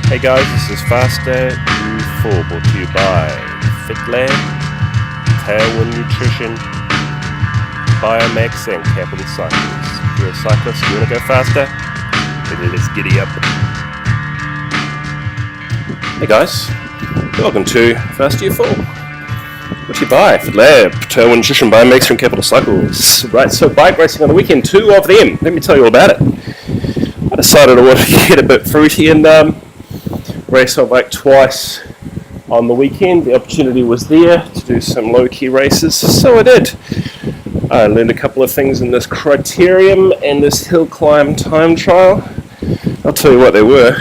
Hey guys, this is Faster U4 brought to you by FitLab, Tailwind Nutrition, Biomaxa and Capital Cycles. If you're a cyclist, you want to go faster? Then let's giddy up. Hey guys, welcome to Faster U4. Brought to you by FitLab, Tailwind Nutrition, Biomaxa and Capital Cycles. Right, so bike racing on the weekend, 2 of them. Let me tell you all about it. I decided I wanted to get a bit fruity and race on bike twice on the weekend. The opportunity was there to do some low-key races, so I did. I learned a couple of things in this Criterium and this Hillclimb time trial. I'll tell you what they were.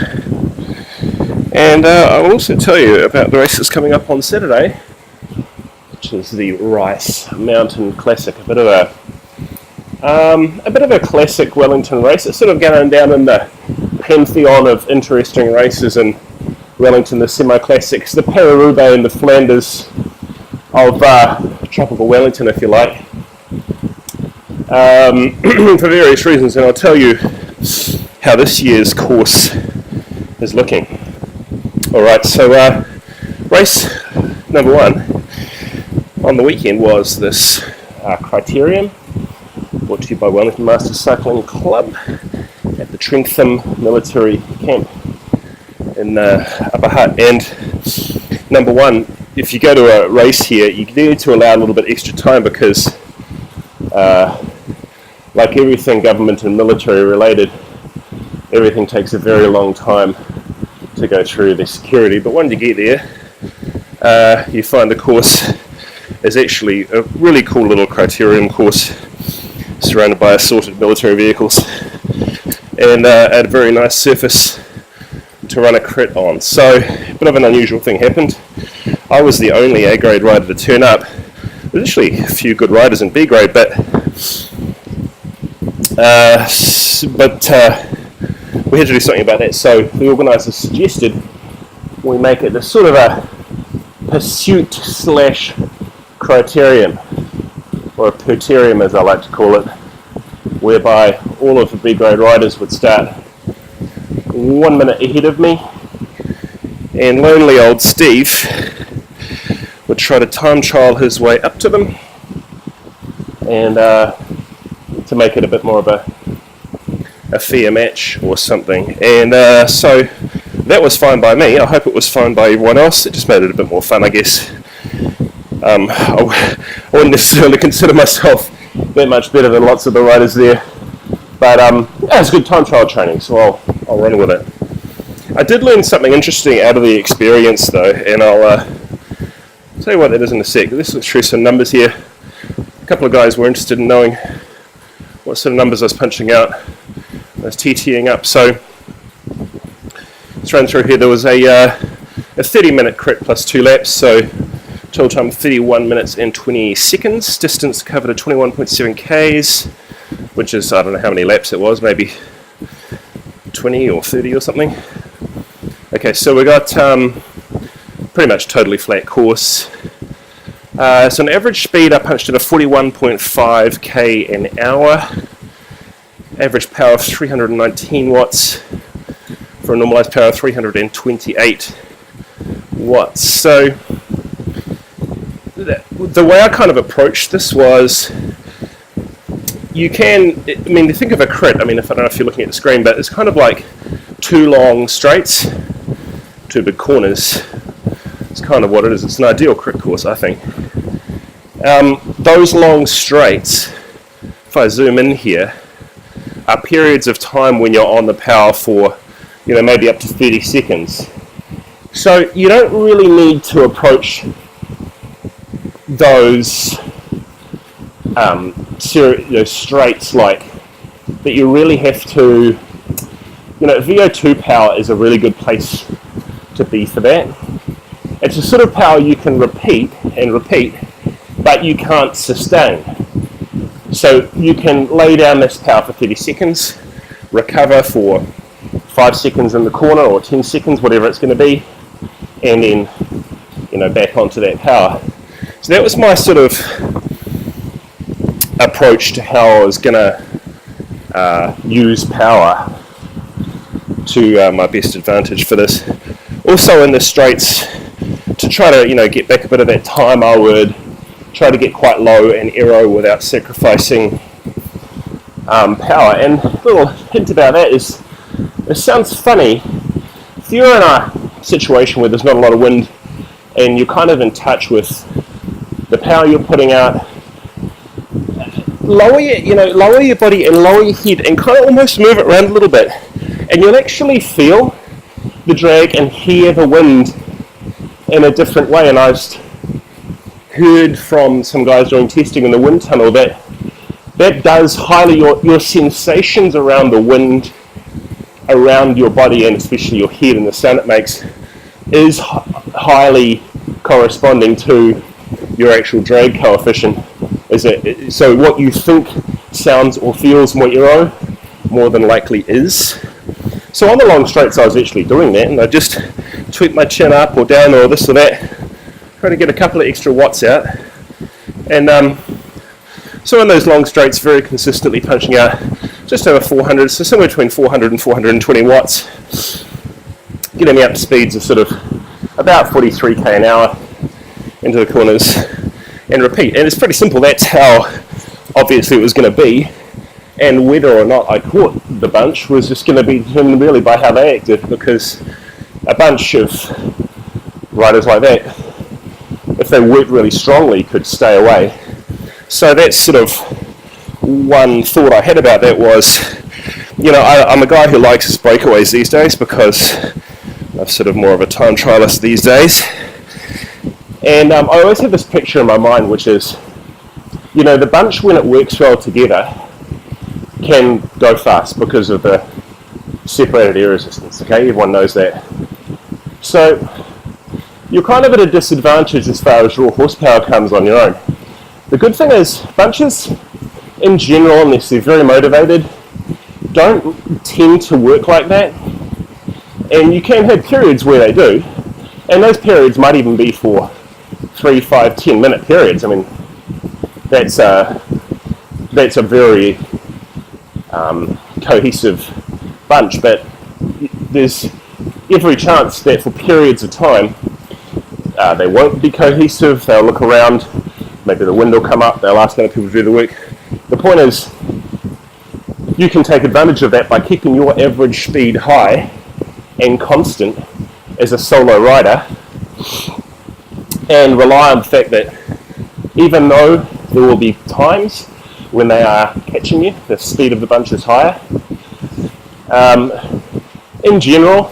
And I'll also tell you about the races coming up on Saturday, which is the Rice Mountain Classic. A bit of a classic Wellington race. It's sort of going down in the pantheon of interesting races in Wellington, the semi-classics, the Paris-Roubaix and the Flanders of tropical Wellington, if you like, for various reasons, and I'll tell you how this year's course is looking. Alright, so race number 1 on the weekend was this Criterium, brought to you by Wellington Master Cycling Club at the Trentham Military Camp in Upper Hutt. And number 1, if you go to a race here, you need to allow a little bit extra time because like everything government and military related, everything takes a very long time to go through the security. But when you get there, you find the course is actually a really cool little Criterium course surrounded by assorted military vehicles and at a very nice surface to run a crit on. So a bit of an unusual thing happened. I was the only A grade rider to turn up. There's actually a few good riders in B grade, but we had to do something about that. So the organisers suggested we make it a sort of a pursuit / criterium, or a Criterium as I like to call it, whereby all of the B grade riders would start 1 minute ahead of me, and lonely old Steve would try to time trial his way up to them, and to make it a bit more of a fair match or something. And so that was fine by me. I hope it was fine by everyone else. It just made it a bit more fun, I guess. I wouldn't necessarily consider myself that much better than lots of the riders there, but yeah, it's good time trial training, so I'll run with it. I did learn something interesting out of the experience though, and I'll tell you what that is in a sec. Let's look through some numbers here. A couple of guys were interested in knowing what sort of numbers I was punching out. I was TTing up, so let's run through here. There was a 30-minute crit plus 2 laps, so total time 31 minutes and 20 seconds. Distance covered at 21.7 Ks, which is, I don't know how many laps it was, maybe 20 or 30 or something. Okay, so we got pretty much totally flat course. So an average speed I punched at a 41.5 K an hour. Average power of 319 watts for a normalized power of 328 watts. So the way I kind of approached this was, you can, think of a crit, I don't know if you're looking at the screen, but it's kind of like 2 long straights, 2 big corners. It's kind of what it is. It's an ideal crit course, I think. Those long straights, if I zoom in here, are periods of time when you're on the power for, maybe up to 30 seconds. So you don't really need to approach those straights like that. You really have to, VO2 power is a really good place to be for that. It's a sort of power you can repeat and repeat, but you can't sustain. So you can lay down this power for 30 seconds, recover for 5 seconds in the corner or 10 seconds, whatever it's going to be, and then, back onto that power. So that was my sort of approach to how I was going to use power to my best advantage for this. Also in the straights, to try to, get back a bit of that time, I would try to get quite low and aero without sacrificing power. And a little hint about that is, it sounds funny, if you're in a situation where there's not a lot of wind and you're kind of in touch with the power you're putting out, lower your body and lower your head and kind of almost move it around a little bit, and you'll actually feel the drag and hear the wind in a different way. And I've heard from some guys doing testing in the wind tunnel that does highly your sensations around the wind around your body, and especially your head, and the sound it makes is highly corresponding to your actual drag coefficient. So what you think sounds or feels more aero, more than likely is. So on the long straights I was actually doing that, and I just tweak my chin up or down or this or that, try to get a couple of extra watts out. And so in those long straights, very consistently punching out just over 400, so somewhere between 400 and 420 watts, getting me up to speeds of sort of about 43k an hour into the corners, and repeat. And it's pretty simple. That's how obviously it was going to be, and whether or not I caught the bunch was just going to be determined really by how they acted, because a bunch of riders like that, if they worked really strongly, could stay away. So that's sort of one thought I had about that was, I'm a guy who likes his breakaways these days, because I'm sort of more of a time trialist these days. And I always have this picture in my mind, which is, the bunch, when it works well together, can go fast because of the separated air resistance, okay? Everyone knows that. So you're kind of at a disadvantage as far as raw horsepower comes on your own. The good thing is, bunches in general, unless they're very motivated, don't tend to work like that. And you can have periods where they do, and those periods might even be for 3, 5, 10 minute periods. I mean, that's a very cohesive bunch, but there's every chance that for periods of time they won't be cohesive. They'll look around, maybe the wind will come up, they'll ask other people to do the work. The point is, you can take advantage of that by keeping your average speed high and constant as a solo rider, and rely on the fact that even though there will be times when they are catching you, the speed of the bunch is higher. In general,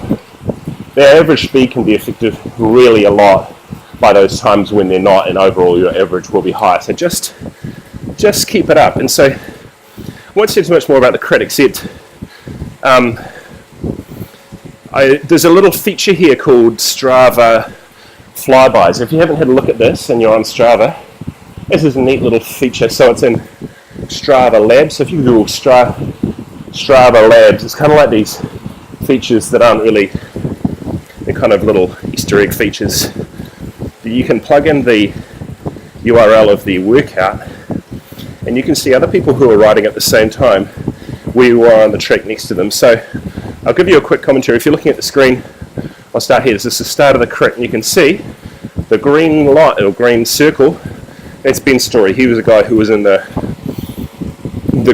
their average speed can be affected really a lot by those times when they're not, and overall your average will be higher. So just keep it up. And so I won't say too much more about the crit, except there's a little feature here called Strava flybys. If you haven't had a look at this and you're on Strava, this is a neat little feature. So it's in Strava Labs. So if you Google Strava Labs, it's kind of like these features that aren't really, they're kind of little Easter egg features. You can plug in the URL of the workout, and you can see other people who are riding at the same time where you are on the track next to them. So I'll give you a quick commentary. If you're looking at the screen, I'll start here. This is the start of the crit, and you can see the green light or green circle. That's Ben's story. He was a guy who was in the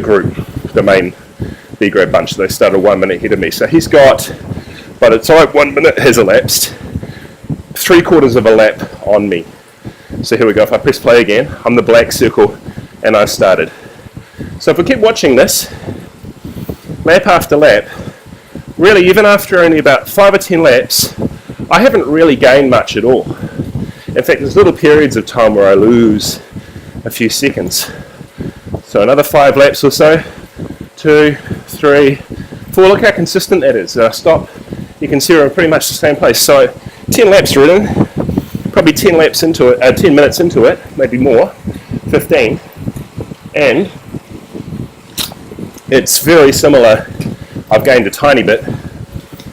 group, the main B grade bunch. They started 1 minute ahead of me. So he's got, by the time 1 minute has elapsed, 3/4 of a lap on me. So here we go. If I press play again, I'm the black circle, and I started. So if we keep watching this, lap after lap, really even after only about 5 or 10 laps, I haven't really gained much at all. In fact, there's little periods of time where I lose a few seconds. So another 5 laps or so, 2, 3, 4, look how consistent that is. Stop, you can see we're in pretty much the same place. So 10 laps are in, probably 10 laps into it, 10 minutes into it, maybe more, 15, and it's very similar. I've gained a tiny bit,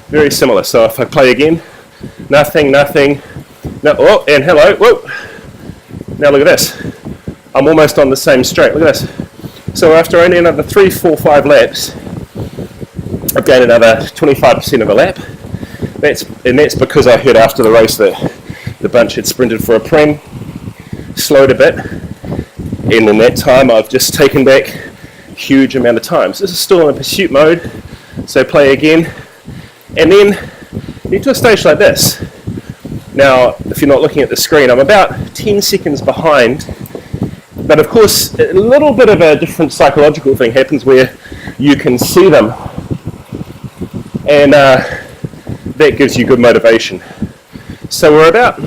very similar. So if I play again, nothing, no, oh, and hello, whoa. Now look at this. I'm almost on the same straight, look at this. So after only another 3, 4, 5 laps, I've gained another 25% of a lap. That's because I heard after the race that the bunch had sprinted for a prem, slowed a bit, and in that time I've just taken back a huge amount of time. So this is still in a pursuit mode, so play again, and then you get to a stage like this. Now, if you're not looking at the screen, I'm about 10 seconds behind, but of course a little bit of a different psychological thing happens where you can see them, and that gives you good motivation. So we're about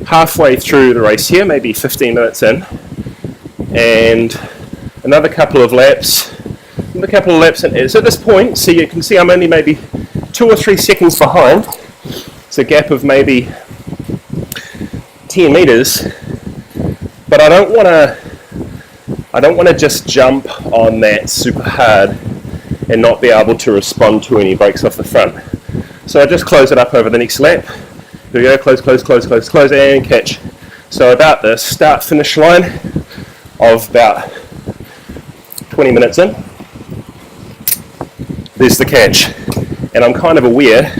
halfway through the race here, maybe 15 minutes in, and another couple of laps, in. So at this point, so you can see I'm only maybe 2 or 3 seconds behind. It's a gap of maybe 10 meters, but I don't want to just jump on that super hard and not be able to respond to any brakes off the front. So I just close it up over the next lap. Here we go, close, and catch. So about the start-finish line of about 20 minutes in, there's the catch. And I'm kind of aware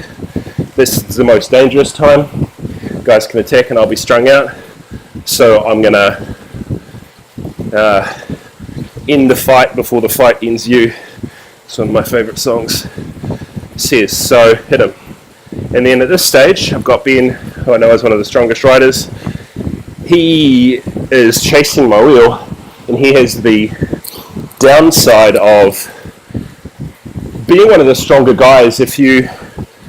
this is the most dangerous time. Guys can attack and I'll be strung out. So I'm gonna end the fight before the fight ends you. It's one of my favourite songs. Says, so hit him. And then at this stage, I've got Ben, who I know is one of the strongest riders. He is chasing my wheel, and he has the downside of being one of the stronger guys. If you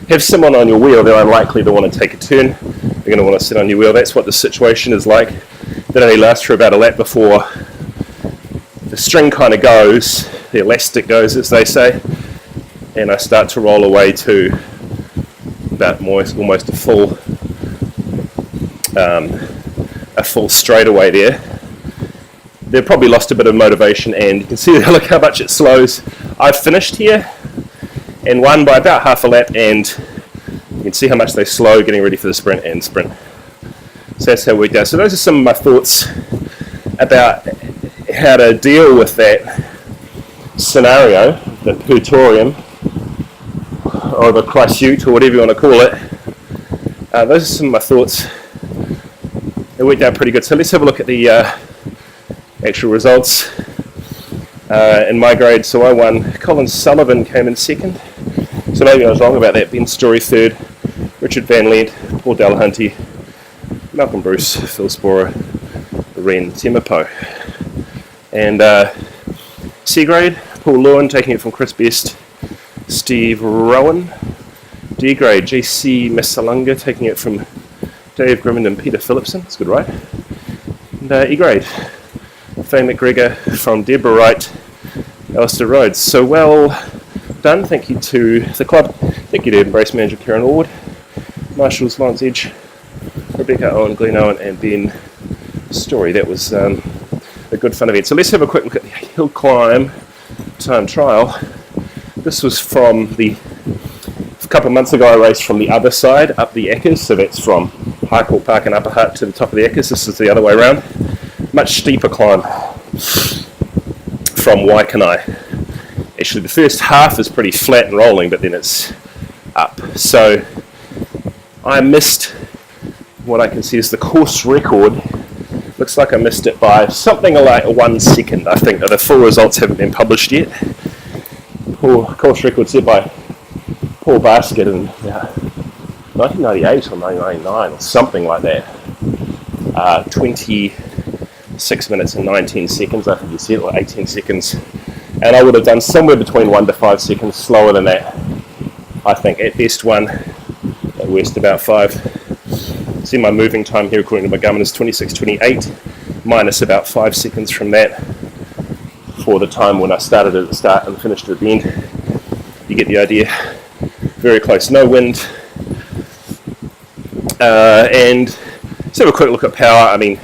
have someone on your wheel, they're unlikely to want to take a turn. They're going to want to sit on your wheel. That's what the situation is like. That only lasts for about a lap before the string kind of goes, the elastic goes, as they say, and I start to roll away to about almost a full straightaway there. They've probably lost a bit of motivation, and you can see look how much it slows. I've finished here and won by about half a lap, and you can see how much they slow getting ready for the sprint and sprint. So that's how we go. So those are some of my thoughts about how to deal with that scenario, the Criterium, or the Criterium, or whatever you want to call it. Those are some of my thoughts. It worked out pretty good. So let's have a look at the actual results in my grade. So I won. Colin Sullivan came in second. So maybe I was wrong about that. Ben Story third. Richard Van Lent, Paul Delahunty, Malcolm Bruce, Phil Sporer, Ren Temapo. And C grade, Paul Lewin taking it from Chris Best, Steve Rowan. D grade, JC Messalunga taking it from Dave Grimmond and Peter Phillipson. That's good, right? And E grade, Faye McGregor from Deborah Wright, Alistair Rhodes. So well done. Thank you to the club. Thank you to Embrace Manager Kieran Ward, Marshall's Lawrence Edge, Rebecca Owen, Glenn Owen, and Ben Story. That was a good fun event. So let's have a quick look at the Hillclimb time trial. This was from a couple of months ago. I raced from the other side up the Eckers, so that's from Harcourt Park and Upper Hutt to the top of the Eckers. This is the other way around. Much steeper climb from Waikanae. Actually, the first half is pretty flat and rolling, but then it's up. So I missed what I can see is the course record. Looks like I missed it by something like 1 second. I think the full results haven't been published yet. Course record set by Paul Basket in 1998 or 1999 or something like that. 26 minutes and 19 seconds, I think you said, or 18 seconds. And I would have done somewhere between 1 to 5 seconds slower than that. I think at best 1, at worst about 5. See my moving time here according to my government is 26:28 minus about 5 seconds from that for the time when I started at the start and finished at the end. You get the idea. Very close, no wind. And let's have a quick look at power. I mean,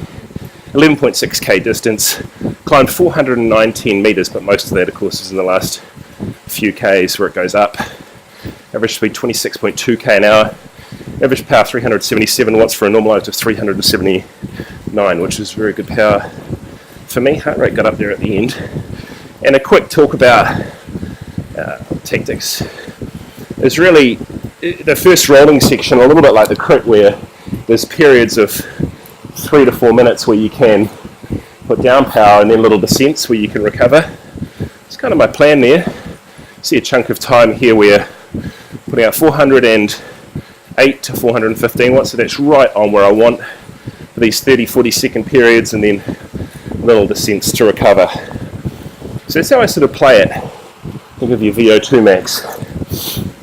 11.6k distance, climbed 419 meters, but most of that, of course, is in the last few k's where it goes up. Average speed 26.2k an hour. Average power 377 watts for a normalized of 379, which is very good power for me. Heart rate got up there at the end. And a quick talk about tactics. It's really the first rolling section, a little bit like the crit, where there's periods of 3 to 4 minutes where you can put down power and then little descents where you can recover. It's kind of my plan there. See a chunk of time here where putting out 408 to 415 watts, so that's right on where I want for these 30-40 second periods, and then little descents to recover. So that's how I sort of play it. Think of your VO2 max.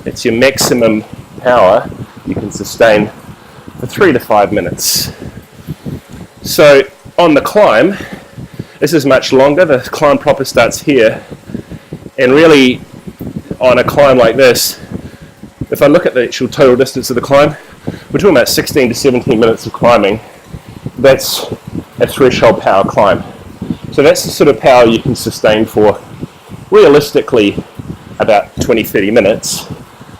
It's your maximum power you can sustain for 3 to 5 minutes. So on the climb, this is much longer. The climb proper starts here, and really on a climb like this, if I look at the actual total distance of the climb, we're talking about 16 to 17 minutes of climbing. That's a threshold power climb. So that's the sort of power you can sustain for realistically about 20-30 minutes,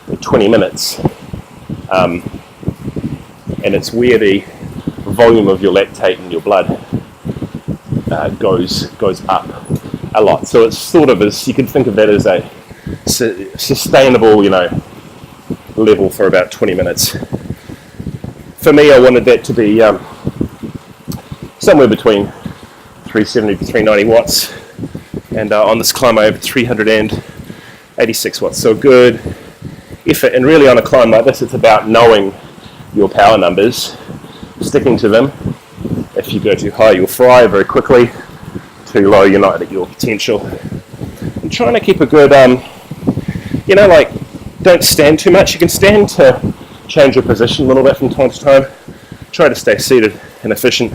or 20 minutes. And it's where the volume of your lactate in your blood goes up a lot. So it's sort of, as you can think of that as a sustainable, level for about 20 minutes. For me, I wanted that to be somewhere between 370 to 390 watts, and on this climb I have 386 watts. So good effort, and really on a climb like this, it's about knowing your power numbers, sticking to them. If you go too high, you'll fry very quickly. Too low, you're not at your potential. And trying to keep a good, don't stand too much. You can stand to change your position a little bit from time to time. Try to stay seated and efficient.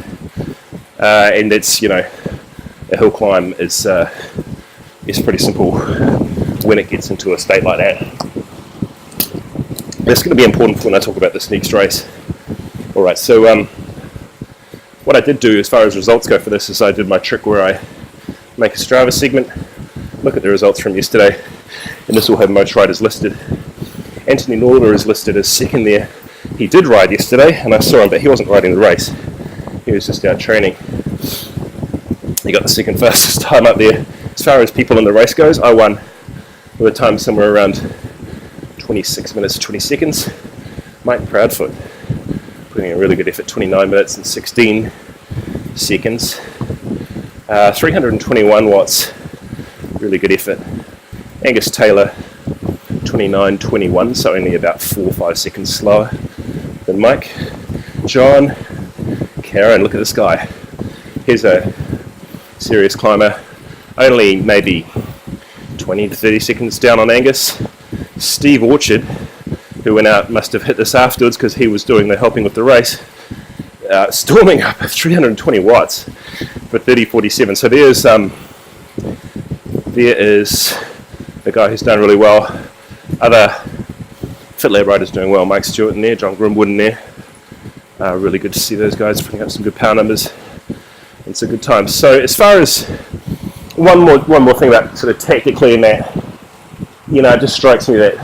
And it's, a hill climb is pretty simple when it gets into a state like that. That's going to be important when I talk about this next race. Alright, so what I did do as far as results go for this is I did my trick where I make a Strava segment, look at the results from yesterday, and this will have most riders listed. Anthony Norder is listed as second there. He did ride yesterday, and I saw him, but he wasn't riding the race. He was just out training. He got the second fastest time up there. As far as people in the race goes, I won with a time somewhere around 26 minutes 20 seconds. Mike Proudfoot putting in a really good effort, 29 minutes and 16 seconds. 321 watts, really good effort. Angus Taylor, 29.21, so only about 4 or 5 seconds slower than Mike. John, Karen, look at this guy. Here's a serious climber, only maybe 20 to 30 seconds down on Angus. Steve Orchard, who went out, must have hit this afterwards because he was doing the helping with the race, storming up at 320 watts for 30.47. So there is the guy who's done really well. Other FitLab riders doing well. Mike Stewart in there, John Grimwood in there. Really good to see those guys putting up some good power numbers. It's a good time. So as far as one more thing about sort of tactically in that, it just strikes me that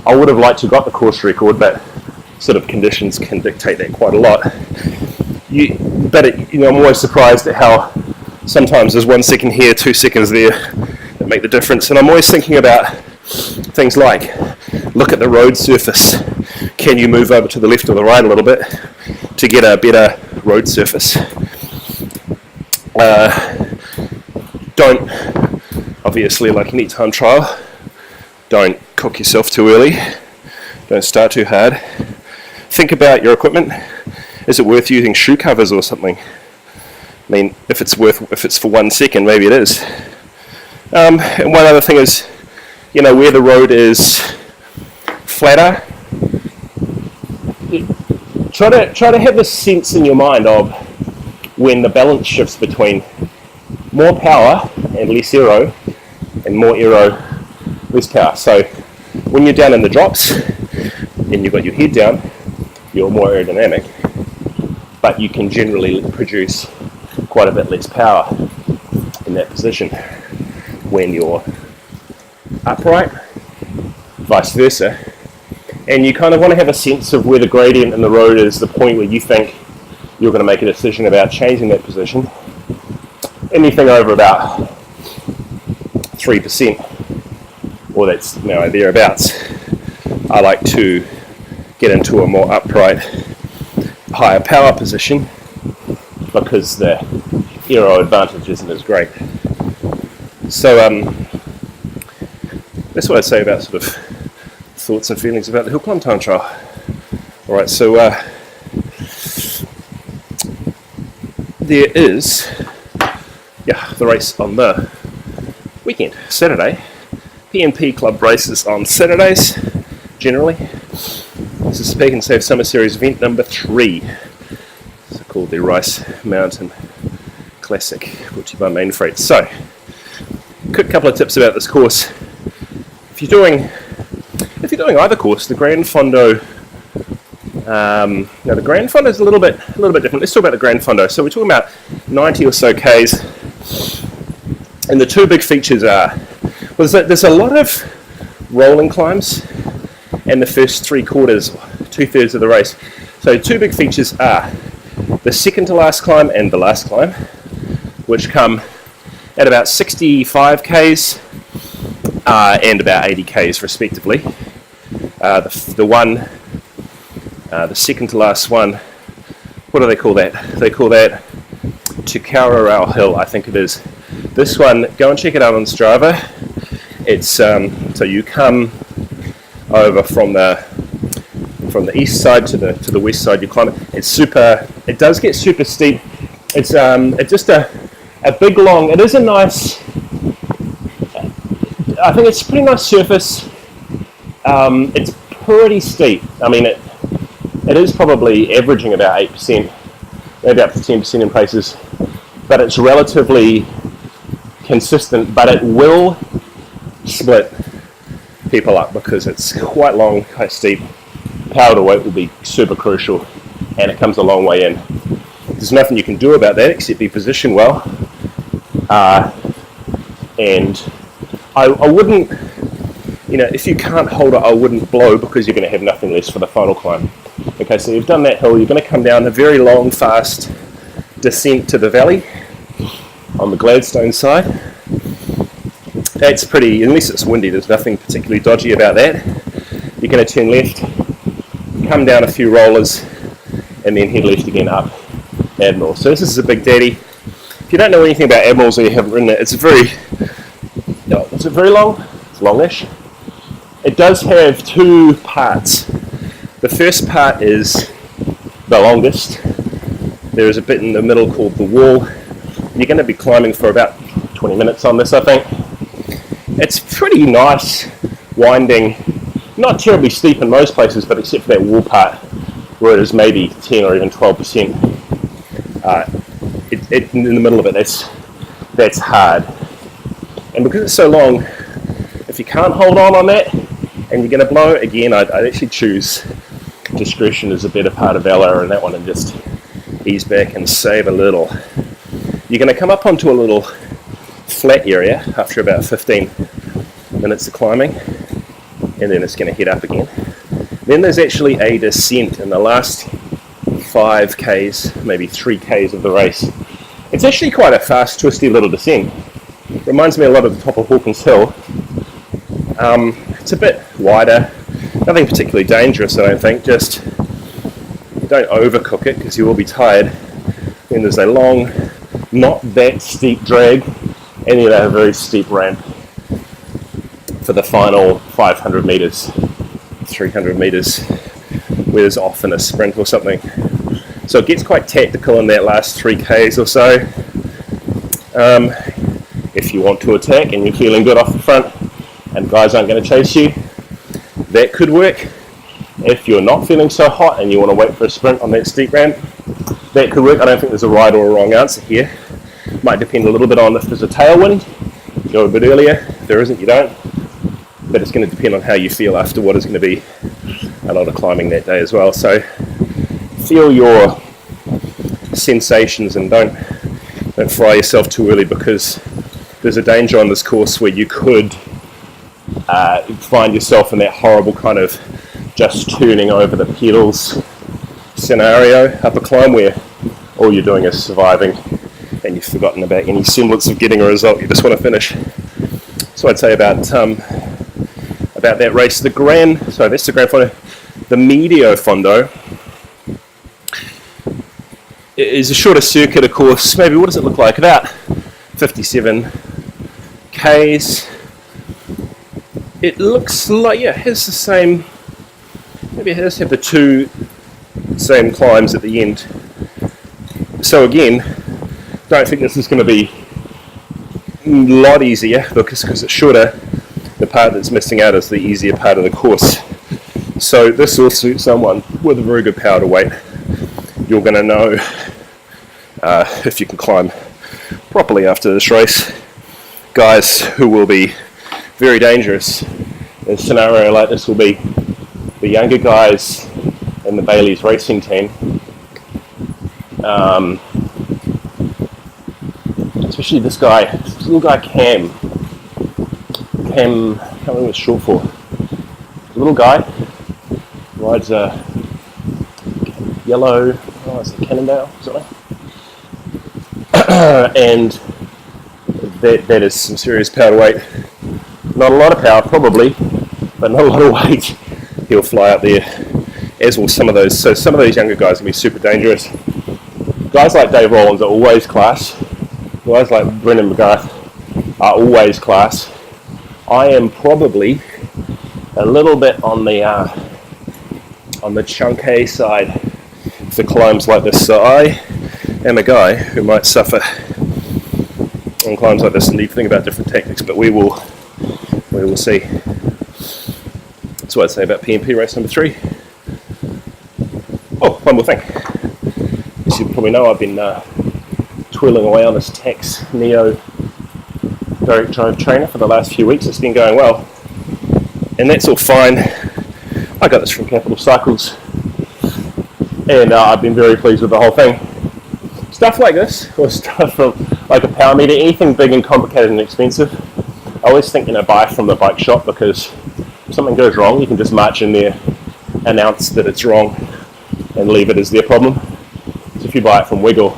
I would have liked to have got the course record, but sort of conditions can dictate that quite a lot. I'm always surprised at how sometimes there's 1 second here, 2 seconds there that make the difference. And I'm always thinking about things like, look at the road surface. Can you move over to the left or the right a little bit to get a better road surface? Don't, obviously, like any time trial, don't cook yourself too early. Don't start too hard. Think about your equipment. Is it worth using shoe covers or something? I mean, if it's for 1 second, maybe it is. And one other thing is, where the road is flatter, try to have a sense in your mind of when the balance shifts between more power and less aero, and more aero, less power. So when you're down in the drops and you've got your head down, you're more aerodynamic, but you can generally produce quite a bit less power in that position. When you're upright, vice versa, and you kind of want to have a sense of where the gradient in the road is, the point where you think you're going to make a decision about changing that position. Anything over about 3%, or that's thereabouts, I like to get into a more upright, higher power position because the aero advantage isn't as great. So that's what I'd say about sort of thoughts and feelings about the Hillclimb time trial. Alright, so there is the race on the weekend, Saturday. PNP Club races on Saturdays, generally. This is Speak and Save Summer Series event number 3. It's called the Rice Mountain Classic, brought to you by Main Freight. So, quick couple of tips about this course. If you're doing either course, the Grand Fondo, the Grand Fondo is a little bit different. Let's talk about the Grand Fondo. So we're talking about 90 or so Ks, and the two big features are, well, there's a lot of rolling climbs and the first 3/4, 2/3 of the race. So two big features are the second to last climb and the last climb, which come at about 65 Ks and about 80 Ks respectively. The second to last one, what do they call that? They call that Tukarau Hill, I think it is. This one, go and check it out on Strava. It's so you come over from the east side to the west side. You climb it. It does get super steep. It's just a big long. It is a nice. I think it's a pretty nice surface. It's pretty steep. I mean, it is probably averaging about 8%, maybe up to 10% in places, but it's relatively consistent. But it will split people up because it's quite long, quite steep. Power to weight will be super crucial, and it comes a long way in. There's nothing you can do about that except be positioned well. And I wouldn't, if you can't hold it, I wouldn't blow, because you're going to have nothing less for the final climb. Okay, so you've done that hill, you're going to come down a very long, fast descent to the valley on the Gladstone side. That's pretty, unless it's windy, there's nothing particularly dodgy about that. You're going to turn left, come down a few rollers, and then head left again up Admiral. So this is a big daddy. If you don't know anything about Admirals or you haven't ridden it, is it very long? It's longish. It does have two parts. The first part is the longest. There is a bit in the middle called the wall. You're going to be climbing for about 20 minutes on this, I think. It's pretty nice, winding, not terribly steep in most places, but except for that wall part where it is maybe 10 or even 12%. In the middle of it, that's hard. And because it's so long, if you can't hold on that and you're going to blow, again, I'd actually choose discretion as a better part of valor in that one and just ease back and save a little. You're going to come up onto a little flat area after about 15 minutes of climbing, and then it's going to head up again. Then there's actually a descent in the last 5 Ks, maybe 3 Ks of the race. It's actually quite a fast, twisty little descent. Reminds me a lot of the top of Hawkins Hill. It's a bit wider, nothing particularly dangerous, I don't think, just don't overcook it because you will be tired. Then there's a long, not that steep drag, and then a very steep ramp for the final 500 metres, 300 metres, where there's often a sprint or something. So it gets quite tactical in that last 3 Ks or so. If you want to attack and you're feeling good off the front and guys aren't going to chase you, that could work. If you're not feeling so hot and you want to wait for a sprint on that steep ramp, that could work. I don't think there's a right or a wrong answer here. Might depend a little bit on if there's a tailwind, go a bit earlier. If there isn't, you don't. But it's going to depend on how you feel after what is going to be a lot of climbing that day as well. So feel your sensations and don't fry yourself too early, because there's a danger on this course where you could find yourself in that horrible kind of just turning over the pedals scenario up a climb where all you're doing is surviving and you've forgotten about any semblance of getting a result. You just want to finish. So I'd say about that race. That's the Grand Fondo. The medio fondo is a shorter circuit, of course. Maybe, what does it look like? About 57 Ks. It looks like, yeah, it has the same, maybe it has have the two same climbs at the end. So again, don't think this is going to be a lot easier because it's shorter. The part that's missing out is the easier part of the course. So this will suit someone with a very good power to weight. You're going to know if you can climb properly after this race. Guys who will be very dangerous in a scenario like this will be the younger guys in the Bailey's racing team, especially this guy, this little guy Cam, I can't remember what it's short for. The little guy rides a yellow, it's a Cannondale or something, and that is some serious power to weight. Not a lot of power probably, but not a lot of weight. He'll fly up there, as will some of those. So some of those younger guys can be super dangerous. Guys like Dave Rollins are always class. Guys like Brendan McGrath are always class. I am probably a little bit on the chunky side for climbs like this. So I am a guy who might suffer on climbs like this and need to think about different tactics, but we will see. That's what I'd say about PMP race number 3. Oh, one more thing. As you probably know, I've been twirling away on this Tax Neo direct drive trainer for the last few weeks. It's been going well, and that's all fine. I got this from Capital Cycles, and I've been very pleased with the whole thing. Stuff like this, or stuff like a power meter, anything big and complicated and expensive, I always think, buy from the bike shop, because if something goes wrong, you can just march in there, announce that it's wrong, and leave it as their problem. So if you buy it from Wiggle,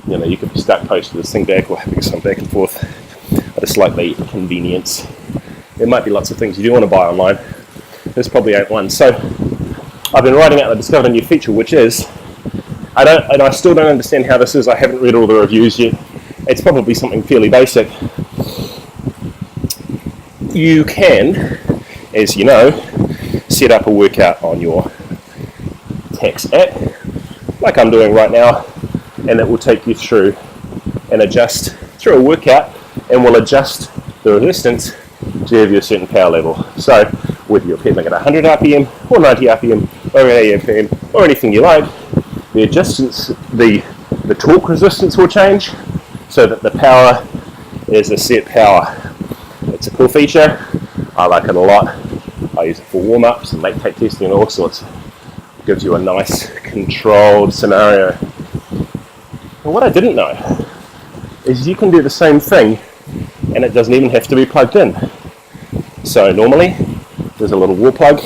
you could be stuck posting this thing back or having some back and forth. I just like the convenience. There might be lots of things you do want to buy online. There's probably ain't one. So I've been writing out and I discovered a new feature, which is, I still don't understand how this is. I haven't read all the reviews yet. It's probably something fairly basic. You can, as you know, set up a workout on your Tax app, like I'm doing right now, and it will take you through and adjust through a workout, and will adjust the resistance to give you a certain power level. So whether you're pedaling at 100 RPM or 90 RPM or 80 RPM or anything you like, the adjustments, the torque resistance will change so that the power is a set power. It's a cool feature. I like it a lot. I use it for warm-ups and lactate testing and all sorts. It gives you a nice controlled scenario. And what I didn't know is you can do the same thing and it doesn't even have to be plugged in. So normally there's a little wall plug,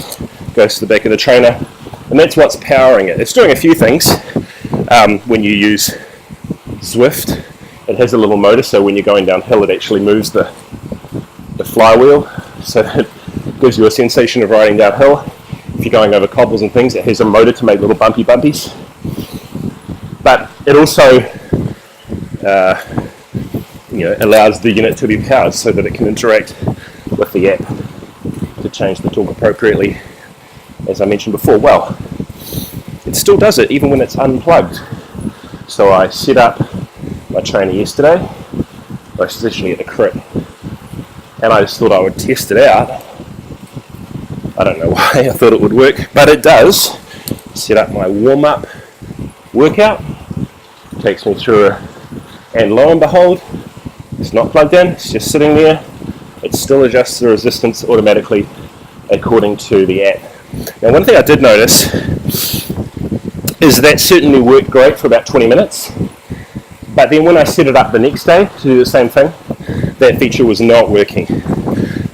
goes to the back of the trainer, and that's what's powering it. It's doing a few things. When you use Zwift, it has a little motor, so when you're going downhill it actually moves the flywheel, so it gives you a sensation of riding downhill. If you're going over cobbles and things, it has a motor to make little bumpies. But it also allows the unit to be powered so that it can interact with the app to change the torque appropriately, as I mentioned before. Well, it still does it even when it's unplugged. So I set up my trainer yesterday. I was actually at the crit, and I just thought I would test it out. I don't know why I thought it would work, but it does. Set up my warm-up workout, takes me through and lo and behold, it's not plugged in, it's just sitting there. It still adjusts the resistance automatically according to the app. Now, one thing I did notice is that certainly worked great for about 20 minutes, but then when I set it up the next day to do the same thing, that feature was not working.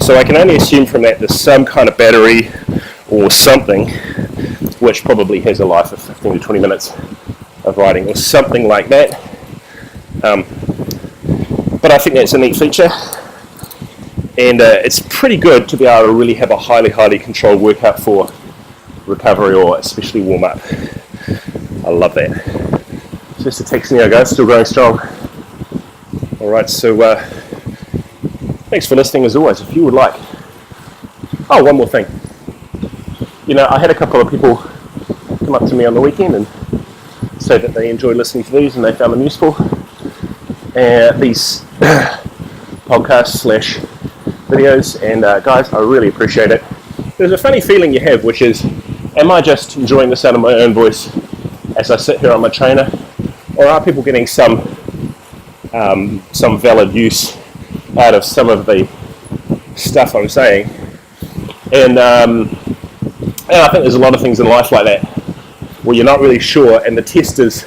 So I can only assume from that there's some kind of battery or something which probably has a life of 15 to 20 minutes of riding or something like that. But I think that's a neat feature, and it's pretty good to be able to really have a highly controlled workout for recovery or especially warm up. I love that. Just a text now, guys, still going strong. Alright, so thanks for listening as always. If you would like, oh, one more thing. You know, I had a couple of people come up to me on the weekend and say that they enjoyed listening to these and they found them useful. These podcasts / videos, and guys, I really appreciate it. There's a funny feeling you have, which is, am I just enjoying the sound of my own voice as I sit here on my trainer, or are people getting some valid use out of some of the stuff I'm saying? And I think there's a lot of things in life like that where you're not really sure, and the test is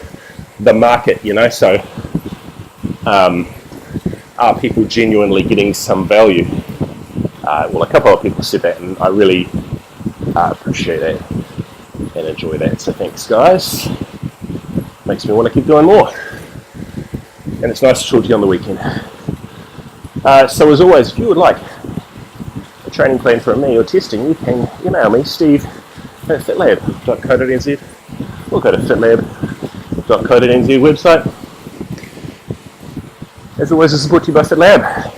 the market, you know. So are people genuinely getting some value? Well, a couple of people said that, and I really appreciate that and enjoy that. So thanks, guys. Makes me want to keep doing more. And it's nice to talk to you on the weekend. So as always, if you would like a training plan from me or testing, you can email me, steve@fitlab.co.nz, or go to fitlab.co.nz website. As always, this is brought to you by FitLab,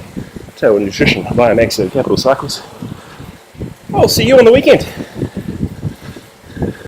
Tailwind Nutrition, Biomaxa, Capital Cycles. I'll see you on the weekend.